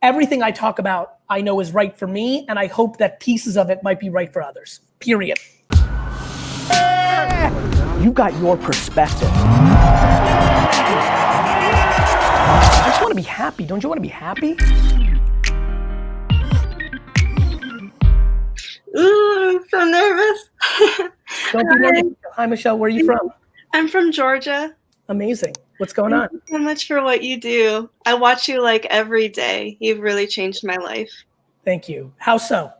everything I talk about, I know is right for me, and I hope that pieces of it might be right for others, period. You got your perspective. I just want to be happy. Don't you want to be happy? Ooh, I'm so nervous. Don't be nervous. Hi, Michelle. Where are you from? I'm from Georgia. Amazing. What's going on? Thank you so much for what you do. I watch you like every day. You've really changed my life. Thank you. How so?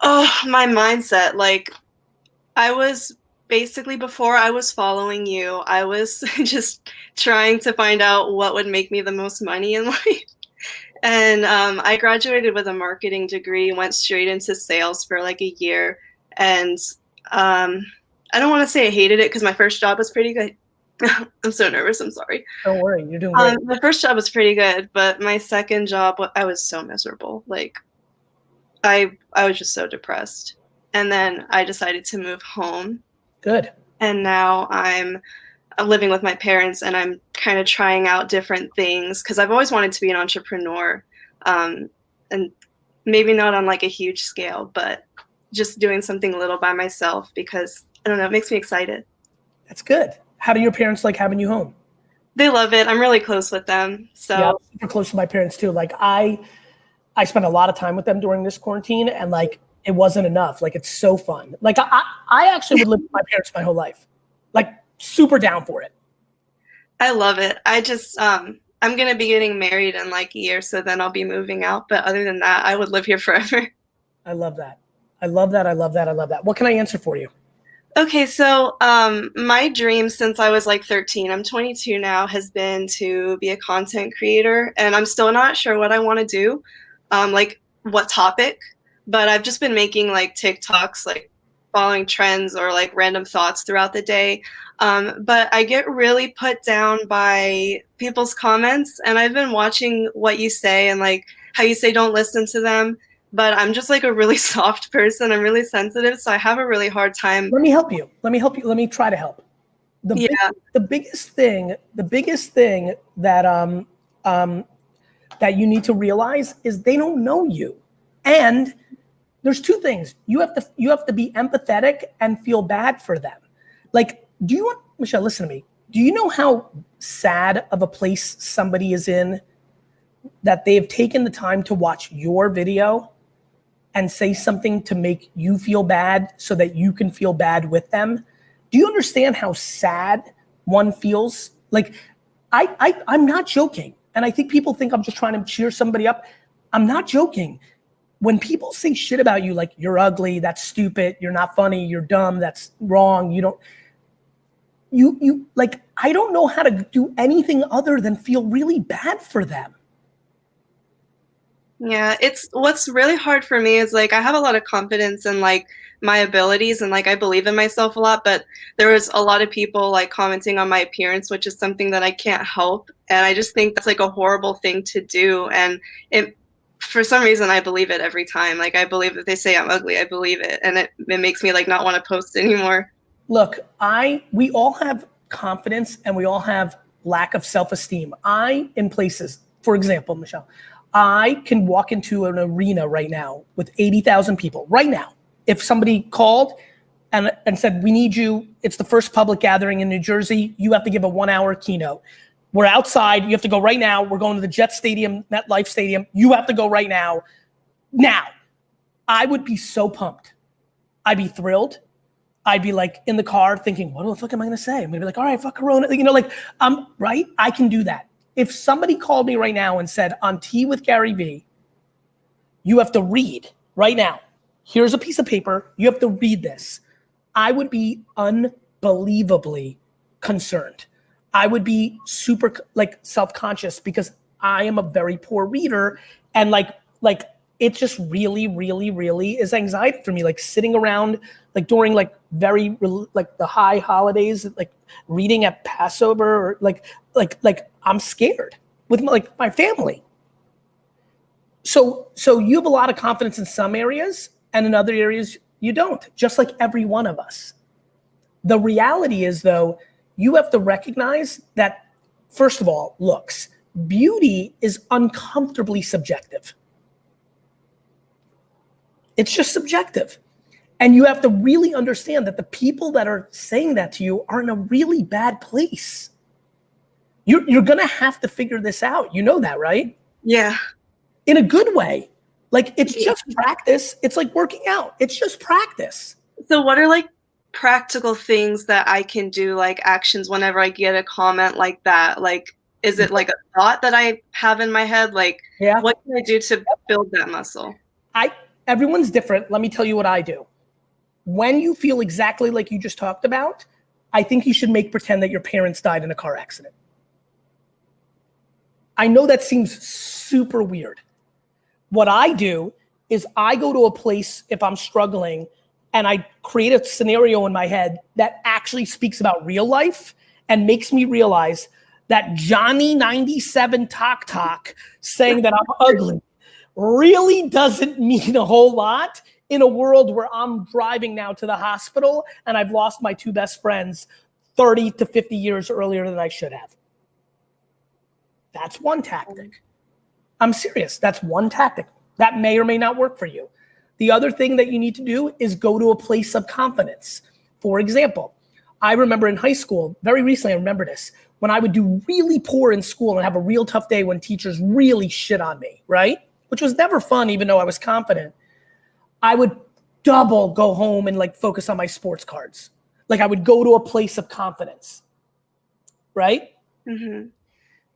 Oh, my mindset. Like, I was basically, before I was following you, I was just trying to find out what would make me the most money in life. And I graduated with a marketing degree, went straight into sales for like a year. And I don't want to say I hated it because my first job was pretty good. I'm so nervous. I'm sorry. Don't worry. You're doing great. My first job was pretty good, but my second job, I was so miserable. Like, I was just so depressed. And then I decided to move home. Good. And now I'm living with my parents, and I'm kind of trying out different things because I've always wanted to be an entrepreneur, and maybe not on like a huge scale, but just doing something little by myself because, I don't know, it makes me excited. That's good. How do your parents like having you home? They love it. I'm really close with them. So yeah, I'm super close to my parents too. Like I spent a lot of time with them during this quarantine, and like it wasn't enough. Like it's so fun. Like I actually would live with my parents my whole life. Like super down for it. I love it. I just I'm gonna be getting married in like a year, so then I'll be moving out. But other than that, I would live here forever. I love that. I love that. I love that. I love that. What can I answer for you? Okay, so my dream since I was like 13, I'm 22 now, has been to be a content creator, and I'm still not sure what I want to do, like what topic, but I've just been making like TikToks, like following trends or like random thoughts throughout the day. But I get really put down by people's comments, and I've been watching what you say and like how you say don't listen to them. But I'm just like a really soft person. I'm really sensitive, so I have a really hard time. Let me help you. Let me help you. Let me try to help. The biggest thing that that you need to realize is they don't know you. And there's two things. You have to be empathetic and feel bad for them. Like, Michelle, listen to me. Do you know how sad of a place somebody is in that they've taken the time to watch your video and say something to make you feel bad so that you can feel bad with them? Do you understand how sad one feels? Like, I'm not joking. And I think people think I'm just trying to cheer somebody up. I'm not joking. When people say shit about you, like you're ugly, that's stupid, you're not funny, you're dumb, that's wrong, like, I don't know how to do anything other than feel really bad for them. Yeah, what's really hard for me is like I have a lot of confidence in like my abilities and like I believe in myself a lot, but there was a lot of people like commenting on my appearance, which is something that I can't help. And I just think that's like a horrible thing to do. And for some reason, I believe it every time. Like I believe if they say I'm ugly, I believe it. And it makes me like not want to post anymore. Look, we all have confidence and we all have lack of self-esteem. In places, for example, Michelle, I can walk into an arena right now with 80,000 people right now. If somebody called and said, we need you, it's the first public gathering in New Jersey, you have to give a 1-hour keynote. We're outside, you have to go right now. We're going to the Jet Stadium, MetLife Stadium. You have to go right now. Now, I would be so pumped. I'd be thrilled. I'd be like in the car thinking, what the fuck am I gonna say? I'm gonna be like, all right, fuck Corona. Like, right? I can do that. If somebody called me right now and said, on Tea with Garyvee, you have to read right now. Here's a piece of paper. You have to read this. I would be unbelievably concerned. I would be super like self-conscious because I am a very poor reader. And like it just really, really, really is anxiety for me. Like sitting around like during like very like the high holidays, like reading at Passover or like I'm scared with my family. So you have a lot of confidence in some areas and in other areas you don't, just like every one of us. The reality is though, you have to recognize that, first of all, looks. beauty is uncomfortably subjective. It's just subjective. And you have to really understand that the people that are saying that to you are in a really bad place. You're going to have to figure this out. You know that, right? Yeah. In a good way. Like, it's just practice. It's like working out. It's just practice. So what are like practical things that I can do, like actions whenever I get a comment like that? Like, is it like a thought that I have in my head? Like, what can I do to build that muscle? Everyone's different. Let me tell you what I do. When you feel exactly like you just talked about, I think you should make pretend that your parents died in a car accident. I know that seems super weird. What I do is I go to a place if I'm struggling and I create a scenario in my head that actually speaks about real life and makes me realize that Johnny 97 Talk saying that I'm ugly really doesn't mean a whole lot in a world where I'm driving now to the hospital and I've lost my two best friends 30 to 50 years earlier than I should have. That's one tactic. I'm serious. That's one tactic. That may or may not work for you. The other thing that you need to do is go to a place of confidence. For example, I remember in high school, very recently I remember this, when I would do really poor in school and have a real tough day when teachers really shit on me, right? Which was never fun, even though I was confident. I would double go home and like focus on my sports cards. Like I would go to a place of confidence, right? Mm-hmm.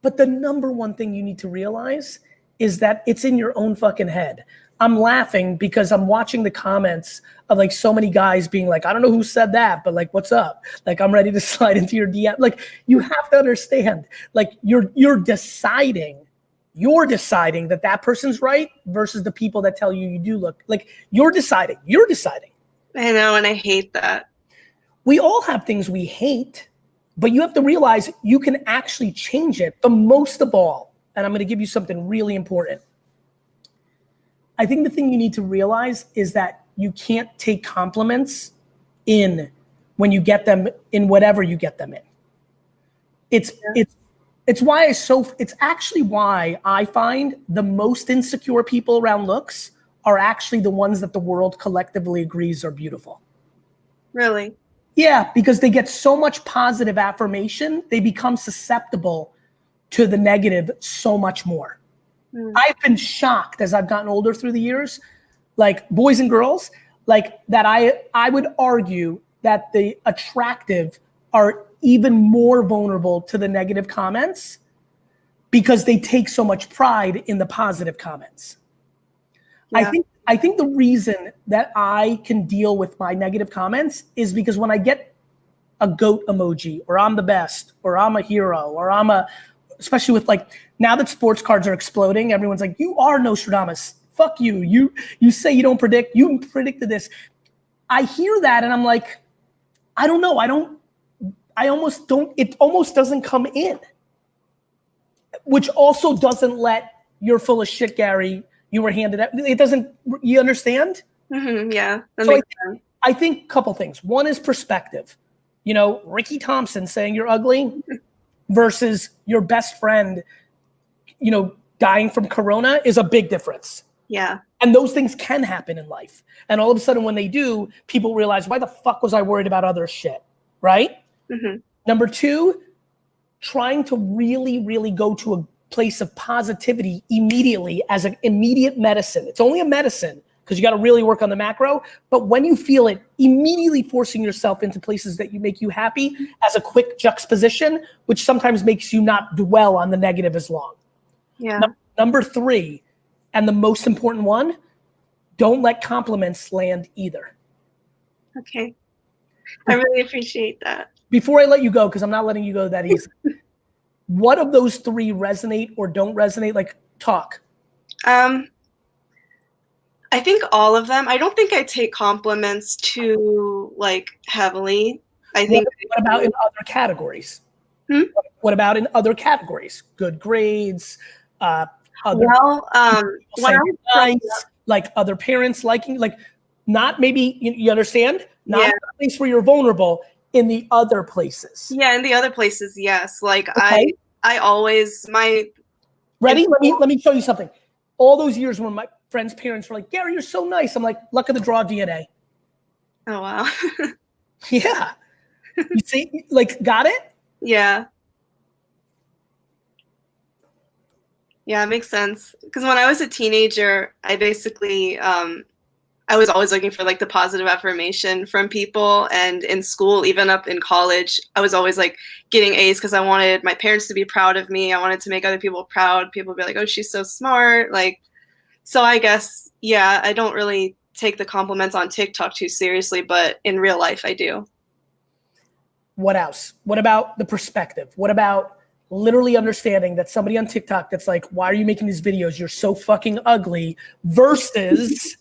But the number one thing you need to realize is that it's in your own fucking head. I'm laughing because I'm watching the comments of like so many guys being like, I don't know who said that, but like, what's up? Like, I'm ready to slide into your DM. Like, you have to understand, like you're deciding that that person's right versus the people that tell you you do look like you're deciding. I know. And I hate that. We all have things we hate, but you have to realize you can actually change it. The most of all, and I'm going to give you something really important. I think the thing you need to realize is that you can't take compliments in when you get them in whatever you get them in. It's actually why I find the most insecure people around looks are actually the ones that the world collectively agrees are beautiful. Really? Yeah, because they get so much positive affirmation, they become susceptible to the negative so much more. I've been shocked as I've gotten older through the years, like boys and girls, like that I would argue that the attractive are even more vulnerable to the negative comments because they take so much pride in the positive comments. Yeah. I think the reason that I can deal with my negative comments is because when I get a goat emoji or I'm the best or I'm a hero or especially with like, now that sports cards are exploding, everyone's like, you are Nostradamus. Fuck you. You say you don't predict. You predicted this. I hear that and I'm like, I don't know. It almost doesn't come in. Which also doesn't let you're full of shit, Gary. You were handed out. It doesn't, you understand? Mm-hmm, yeah. So I think a couple things. One is perspective. You know, Ricky Thompson saying you're ugly versus your best friend, you know, dying from corona is a big difference. Yeah. And those things can happen in life. And all of a sudden when they do, people realize, why the fuck was I worried about other shit, right? Mm-hmm. Number two, trying to really, really go to a place of positivity immediately as an immediate medicine. It's only a medicine because you got to really work on the macro. But when you feel it, immediately forcing yourself into places that make you happy as a quick juxtaposition, which sometimes makes you not dwell on the negative as long. Yeah. Number three, and the most important one, don't let compliments land either. Okay. I really appreciate that. Before I let you go, because I'm not letting you go that easy, what of those three resonate or don't resonate? Like, talk. I think all of them. I don't think I take compliments too like heavily. I think. What about in other categories? What about in other categories? Good grades. When like other parents liking, like not maybe you understand. Not a place where you're vulnerable. In the other places. Yeah, in the other places, yes. Like okay. I always Ready? Let me show you something. All those years when my friends' parents were like, Gary, you're so nice. I'm like, luck of the draw DNA. Oh, wow. Yeah. You see, like, got it? Yeah. Yeah, it makes sense. Because when I was a teenager, I basically, I was always looking for like the positive affirmation from people. And in school, even up in college, I was always like getting A's because I wanted my parents to be proud of me. I wanted to make other people proud. People would be like, oh, she's so smart. Like, so I guess, yeah, I don't really take the compliments on TikTok too seriously, but in real life, I do. What else? What about the perspective? What about literally understanding that somebody on TikTok that's like, why are you making these videos? You're so fucking ugly, versus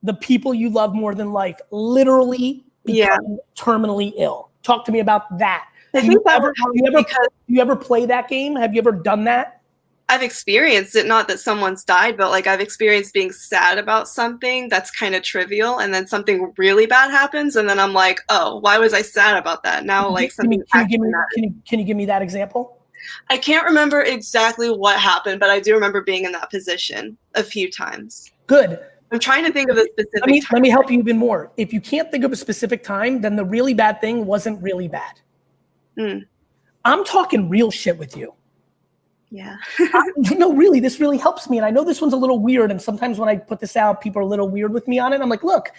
the people you love more than life literally become terminally ill. Talk to me about that. Do you ever play that game? Have you ever done that? I've experienced it, not that someone's died, but like I've experienced being sad about something that's kind of trivial, and then something really bad happens, and then I'm like, oh, why was I sad about that? Now, like something. Can you give me that example? I can't remember exactly what happened, but I do remember being in that position a few times. Good. I'm trying to think of a specific time. Let me help you even more. If you can't think of a specific time, then the really bad thing wasn't really bad. I'm talking real shit with you. Yeah. No, really, this really helps me. And I know this one's a little weird. And sometimes when I put this out, people are a little weird with me on it. I'm like, look,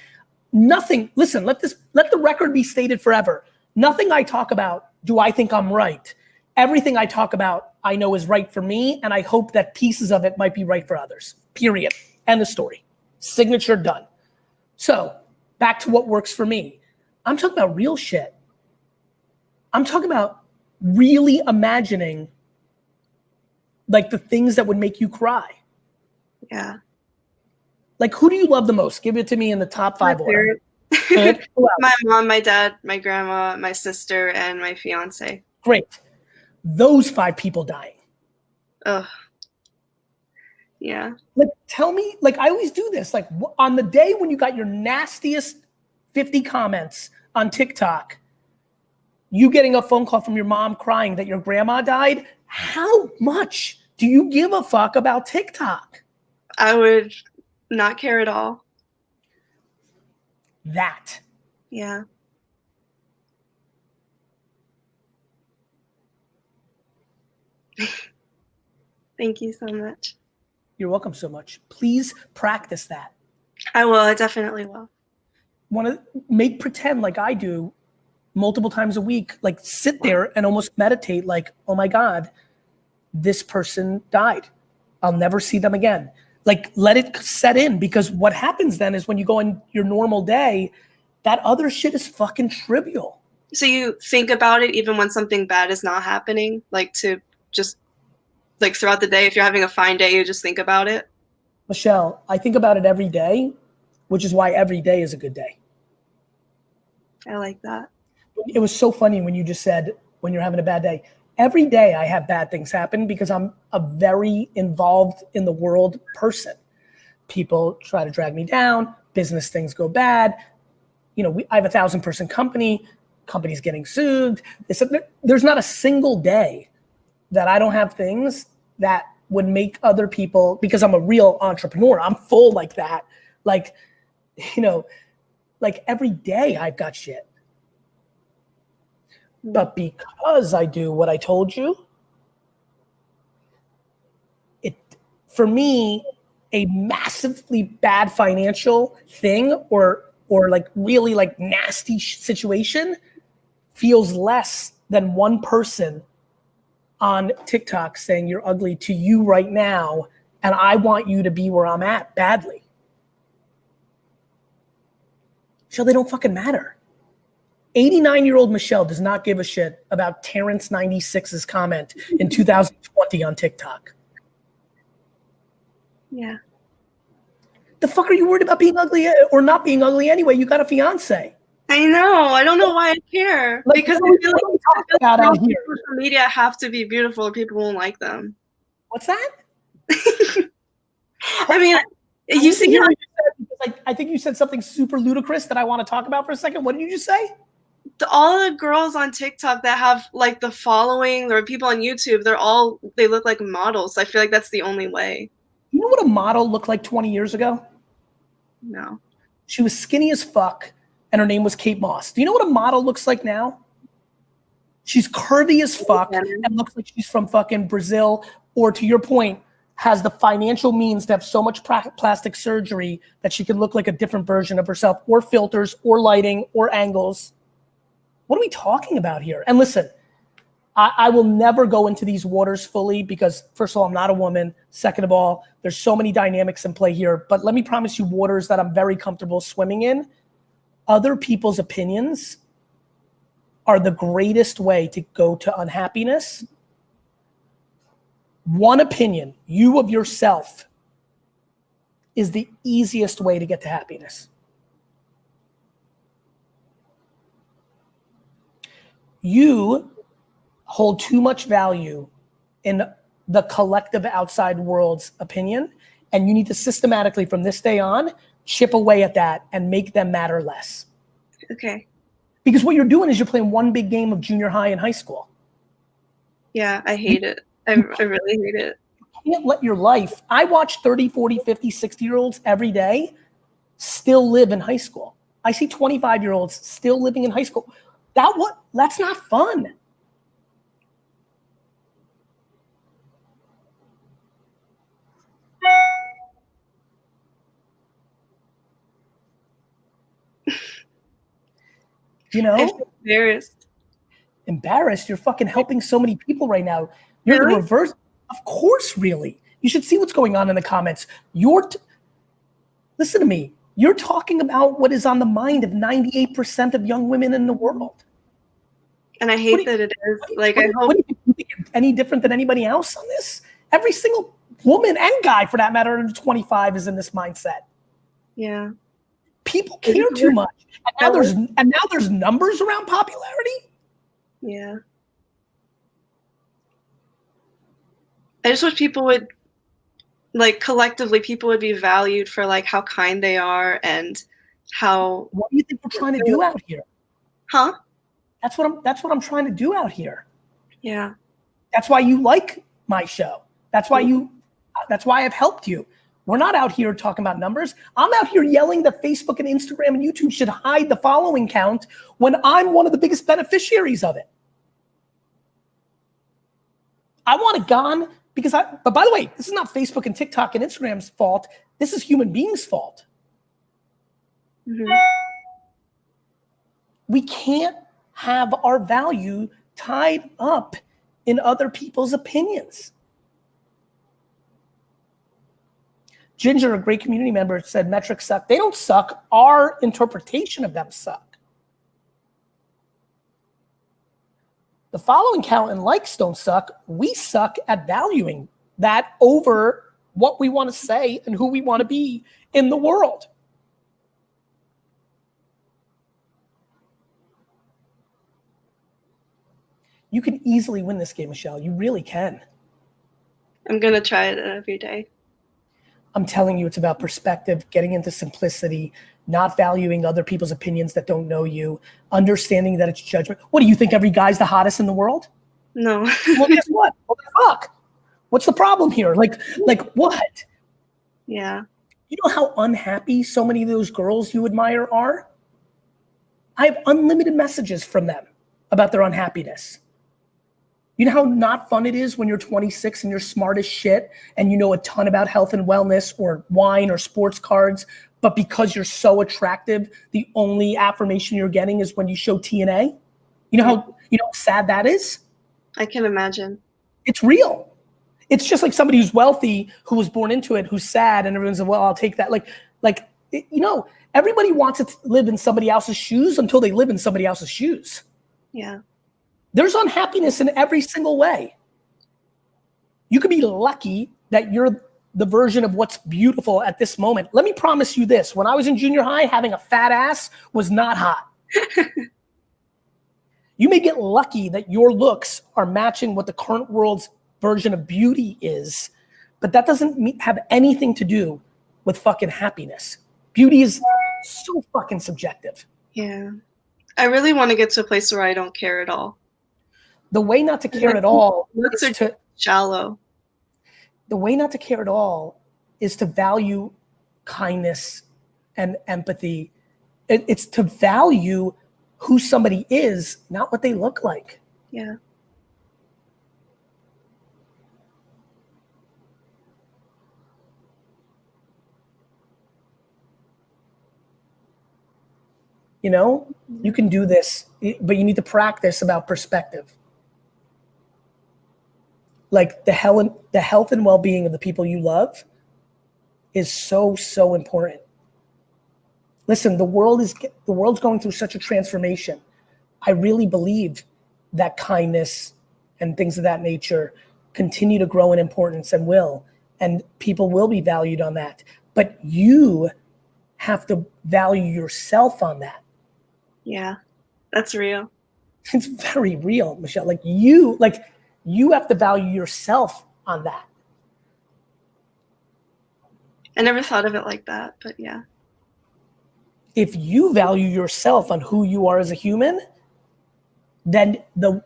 listen, let the record be stated forever. Nothing I talk about do I think I'm right. Everything I talk about, I know is right for me. And I hope that pieces of it might be right for others. Period. End of story. Signature done. So back to what works for me. I'm talking about real shit. I'm talking about really imagining like the things that would make you cry. Yeah. Like, who do you love the most? Give it to me in the top 5 order. Good. My mom, my dad, my grandma, my sister, and my fiance. Great. Those 5 people dying. Ugh. Yeah. Like, tell me, like, I always do this. Like, on the day when you got your nastiest 50 comments on TikTok, you getting a phone call from your mom crying that your grandma died, how much do you give a fuck about TikTok? I would not care at all. That. Yeah. Thank you so much. You're welcome so much. Please practice that. I will. I definitely will. Want to pretend like I do multiple times a week, like sit there and almost meditate like, oh my God, this person died. I'll never see them again. Like, let it set in, because what happens then is when you go in your normal day, that other shit is fucking trivial. So you think about it even when something bad is not happening, like to just like throughout the day, if you're having a fine day, you just think about it? Michelle, I think about it every day, which is why every day is a good day. I like that. It was so funny when you just said when you're having a bad day. Every day I have bad things happen because I'm a very involved in the world person. People try to drag me down, business things go bad. You know, I have a 1,000-person company, company's getting sued. There's not a single day that I don't have things that would make other people, because I'm a real entrepreneur, I'm full like that. Like, you know, like every day I've got shit. But because I do what I told you, for me, a massively bad financial thing or like really like nasty situation feels less than one person on TikTok saying you're ugly to you right now, and I want you to be where I'm at badly. So they don't fucking matter. 89-year-old Michelle does not give a shit about Terrence 96's comment in 2020 on TikTok. Yeah. The fuck are you worried about being ugly or not being ugly anyway? You got a fiance. I know. I don't know why I care. Like, because I feel like here. social media have to be beautiful or people won't like them. What's that? I mean, you see how I think you said something super ludicrous that I want to talk about for a second. What did you just say? all the girls on TikTok that have like the following or people on YouTube, they look like models. I feel like that's the only way. You know what a model looked like 20 years ago? No. She was skinny as fuck, and her name was Kate Moss. Do you know what a model looks like now? She's curvy as fuck and looks like she's from fucking Brazil, or to your point, has the financial means to have so much plastic surgery that she can look like a different version of herself, or filters, or lighting, or angles. What are we talking about here? And listen, I will never go into these waters fully because, first of all, I'm not a woman. Second of all, there's so many dynamics in play here. But let me promise you waters that I'm very comfortable swimming in. Other people's opinions are the greatest way to go to unhappiness. One opinion, you of yourself, is the easiest way to get to happiness. You hold too much value in the collective outside world's opinion, and you need to systematically, from this day on, chip away at that and make them matter less. Okay. Because what you're doing is you're playing one big game of junior high and high school. Yeah, I hate it. I really hate it. You can't let your life, I watch 30, 40, 50, 60-year-olds every day still live in high school. I see 25-year-olds still living in high school. That's not fun. You know? I'm embarrassed. Embarrassed? You're fucking helping so many people right now. You're Really? the reverse. Of course, really. You should see what's going on in the comments. Listen to me. You're talking about what is on the mind of 98% of young women in the world. And I hate that it is. Like, I hope. What do you think you're any different than anybody else on this? Every single woman and guy, for that matter, under 25 is in this mindset. Yeah. People care too much. And now there's numbers around popularity. Yeah. I just wish people would, like, collectively, people would be valued for like how kind they are and how. What do you think we're trying to do out here? Huh? That's what I'm trying to do out here. Yeah. That's why you like my show. That's why I've helped you. We're not out here talking about numbers. I'm out here yelling that Facebook and Instagram and YouTube should hide the following count when I'm one of the biggest beneficiaries of it. I want it gone but by the way, this is not Facebook and TikTok and Instagram's fault. This is human beings' fault. Mm-hmm. We can't have our value tied up in other people's opinions. Ginger, a great community member, said metrics suck. They don't suck. Our interpretation of them suck. The following count and likes don't suck. We suck at valuing that over what we want to say and who we want to be in the world. You can easily win this game, Michelle. You really can. I'm going to try it every day. I'm telling you, it's about perspective, getting into simplicity, not valuing other people's opinions that don't know you, understanding that it's judgment. What do you think? Every guy's the hottest in the world? No. Well, guess what? What the fuck? What's the problem here? Like what? Yeah. You know how unhappy so many of those girls you admire are? I have unlimited messages from them about their unhappiness. You know how not fun it is when you're 26 and you're smart as shit and you know a ton about health and wellness or wine or sports cards, but because you're so attractive, the only affirmation you're getting is when you show TNA? You know how sad that is? I can imagine. It's real. It's just like somebody who's wealthy, who was born into it, who's sad, and everyone's like, well, I'll take that. Everybody wants to live in somebody else's shoes until they live in somebody else's shoes. Yeah. There's unhappiness in every single way. You could be lucky that you're the version of what's beautiful at this moment. Let me promise you this. When I was in junior high, having a fat ass was not hot. You may get lucky that your looks are matching what the current world's version of beauty is, but that doesn't have anything to do with fucking happiness. Beauty is so fucking subjective. Yeah. I really want to get to a place where I don't care at all. The way not to care at all Looks is are to shallow. the way not to care at all is to value kindness and empathy. It's to value who somebody is, not what they look like. Yeah. You know, you can do this, but you need to practice about perspective. Like the health and well-being of the people you love is so, so important. Listen, the world's going through such a transformation. I really believe that kindness and things of that nature continue to grow in importance and will, and people will be valued on that. But you have to value yourself on that. Yeah, that's real. It's very real, Michelle. Like you have to value yourself on that. I never thought of it like that, but yeah. If you value yourself on who you are as a human, then the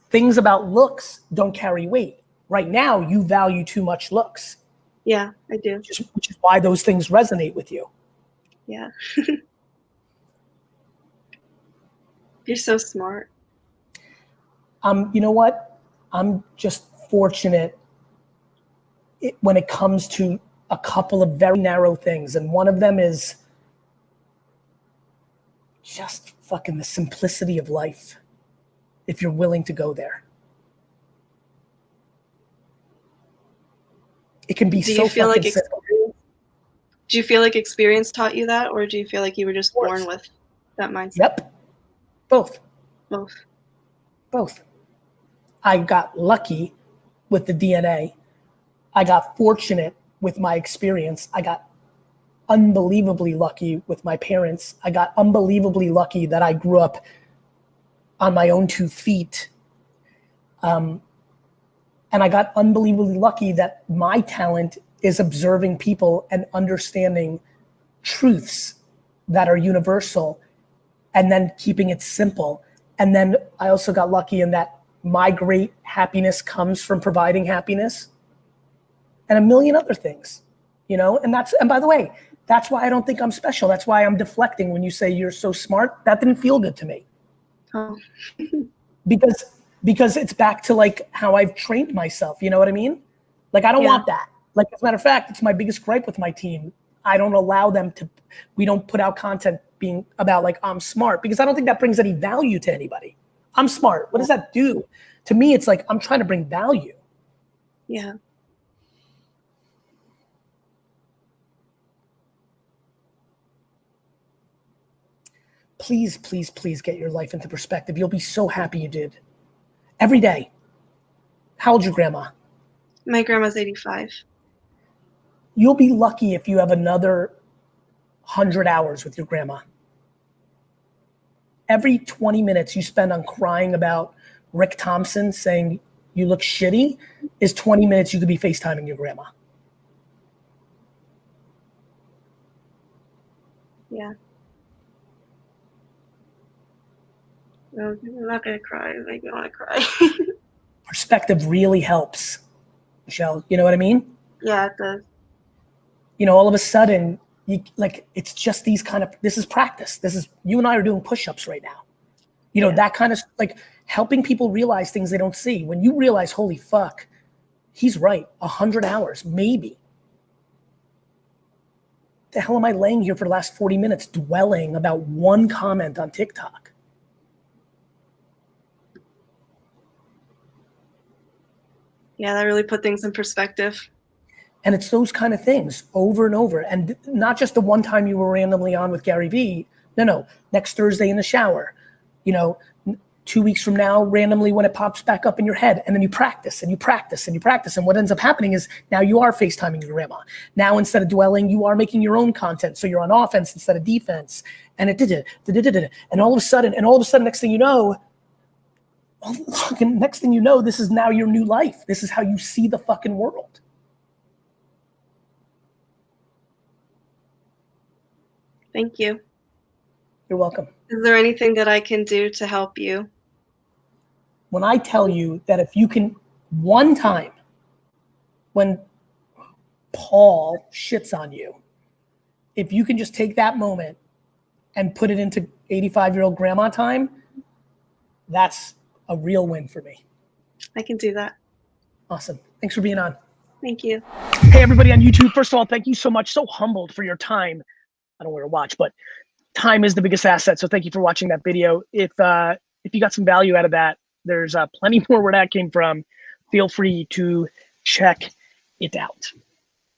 things about looks don't carry weight. Right now, you value too much looks. Yeah, I do. Which is why those things resonate with you. Yeah. You're so smart. You know what? I'm just fortunate when it comes to a couple of very narrow things. And one of them is just fucking the simplicity of life, if you're willing to go there. It can be so fucking simple. Do you feel like experience taught you that, or do you feel like you were just born with that mindset? Yep. Both. Both. I got lucky with the DNA. I got fortunate with my experience. I got unbelievably lucky with my parents. I got unbelievably lucky that I grew up on my own 2 feet. And I got unbelievably lucky that my talent is observing people and understanding truths that are universal and then keeping it simple. And then I also got lucky in that my great happiness comes from providing happiness and a million other things, you know? And by the way, that's why I don't think I'm special. That's why I'm deflecting when you say you're so smart. That didn't feel good to me. Oh. because it's back to like how I've trained myself. You know what I mean? Like, I don't want that. Like, as a matter of fact, it's my biggest gripe with my team. I don't allow them we don't put out content being about like, I'm smart, because I don't think that brings any value to anybody. I'm smart. What does that do? To me, it's like, I'm trying to bring value. Yeah. Please, please, please get your life into perspective. You'll be so happy you did. Every day. How old's your grandma? My grandma's 85. You'll be lucky if you have another 100 hours with your grandma. Every 20 minutes you spend on crying about Rick Thompson saying you look shitty is 20 minutes you could be FaceTiming your grandma. Yeah. No, I'm not gonna cry. It make me want to cry. Perspective really helps, Michelle. You know what I mean? Yeah, it does. You know, all of a sudden, it's just this is practice. You and I are doing push-ups right now. You know, that kind of like helping people realize things they don't see. When you realize, holy fuck, he's right, 100 hours, maybe. The hell am I laying here for the last 40 minutes dwelling about one comment on TikTok? Yeah, that really put things in perspective. And it's those kind of things over and over. And not just the one time you were randomly on with Garyvee. No, next Thursday in the shower. You know, 2 weeks from now, randomly when it pops back up in your head. And then you practice and you practice and you practice. And what ends up happening is now you are FaceTiming your grandma. Now instead of dwelling, you are making your own content. So you're on offense instead of defense. And and all of a sudden, next thing you know, this is now your new life. This is how you see the fucking world. Thank you. You're welcome. Is there anything that I can do to help you? When I tell you that if you can, one time when Paul shits on you, if you can just take that moment and put it into 85-year-old grandma time, that's a real win for me. I can do that. Awesome. Thanks for being on. Thank you. Hey, everybody on YouTube. First of all, thank you so much. So humbled for your time. I don't wear a watch, but time is the biggest asset. So thank you for watching that video. If you got some value out of that, there's plenty more where that came from. Feel free to check it out.